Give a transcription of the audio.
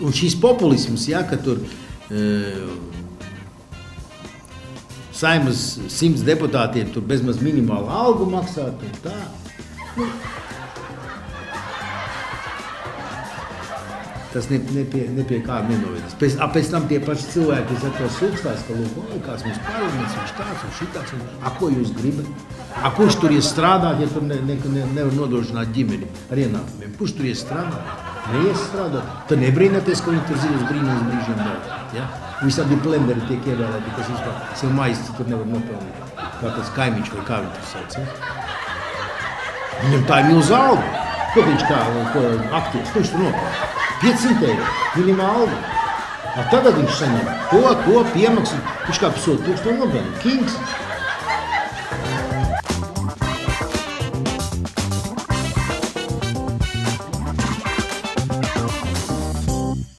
Un šis populisms, ja, ka tur Saeimas 100 deputātiem tur bezmaz minimālu algu maksāt un tā. Nu, tas ne pie kāda nenovedīs. Pēc tam tie paši cilvēki, kas ar to sūkstās, ka lūk, kāds mums parlaments, viņš tāds un šitāds, un ko jūs gribat? Kurš tur ies strādāt, ja tur nevar nodrošināt ģimeni ar ienākumiem? Kurš tur ies strādāt? Neies strādāt. Tad nebrīnāties, ka viņi tur dzīves brīnums brīžiem daudz. Ja? Visādi plenderi tiek ievēlēti, kas vispār sev maizi tur nevar nopelnīt. Kā tāds kaimiņš vai kā viņi tur sauc. Ja? Viņam tā ir milza alga. Ko viņš kā aktieris? Ko viņš tur nopelnīt? 500 eiro, minimāla alga. Tagad viņš saņem to piemaksu. Viņš kā par 100 000 nopelnīt. Kings.